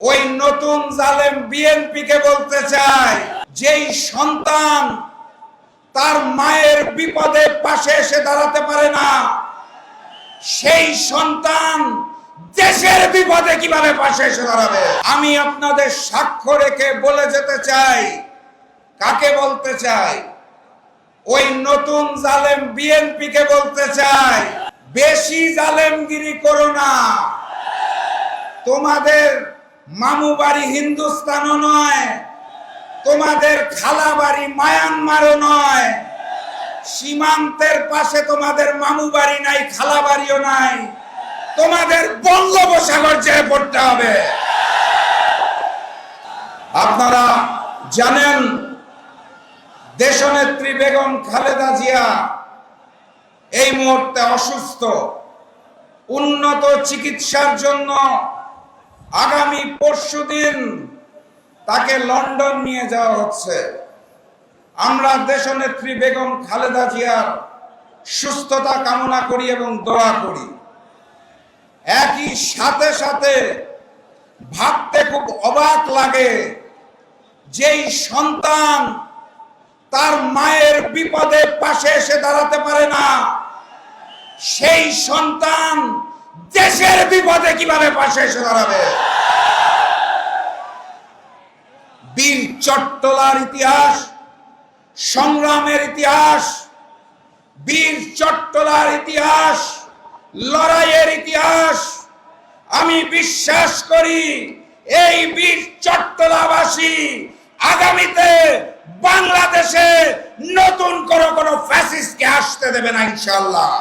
ওই নতুন জালেম বিএনপি কে বলতে চাই, যেই সন্তান তার মায়ের বিপদে পাশে এসে দাঁড়াতে পারে না, সেই সন্তান দেশের বিপদে কিভাবে পাশে এসে দাঁড়াবে? আমি আপনাদের সাক্ষ্য রেখে বলে যেতে চাই, কাকে বলতে চাই? ওই নতুন জালেম বিএনপি কে বলতে চাই, বেশি জালেমগিরি করো না। তোমাদের মামু বাড়ি হিন্দুস্তানও নয়, তোমাদের খালা বাড়ি মায়ানমারও নয়, সীমান্তের পাশে তোমাদের মামু বাড়ি নাই, খালা বাড়িও নাই, তোমাদের বঙ্গোপসাগর যেয়ে পড়তে হবে। আপনারা জানেন দেশনেত্রী বেগম খালেদা জিয়া এই মুহূর্তে অসুস্থ। উন্নত চিকিৎসার জন্য আগামী পরশুদিন তাকে লন্ডন নিয়ে যাওয়া হচ্ছে। আমরা দেশনেত্রী বেগম খালেদা জিয়ার সুস্থতা কামনা করি এবং দোয়া করি। একই সাথে সাথে ভাবতে খুব অবাক লাগে, যেই সন্তান তার মায়ের বিপদে পাশে এসে দাঁড়াতে পারে না, সেই সন্তান দেশের বিপদে কিভাবে পাশে এসে দাঁড়াবে? বীর চট্টলার ইতিহাস, সংগ্রামের ইতিহাস, বীর চট্টলার ইতিহাস, লড়াইয়ের ইতিহাস। আমি বিশ্বাস করি এই বীর চট্টলাবাসী আগামীতে বাংলাদেশে নতুন কোনো ফ্যাসিস্টকে আসতে দেবে না, ইনশাআল্লাহ।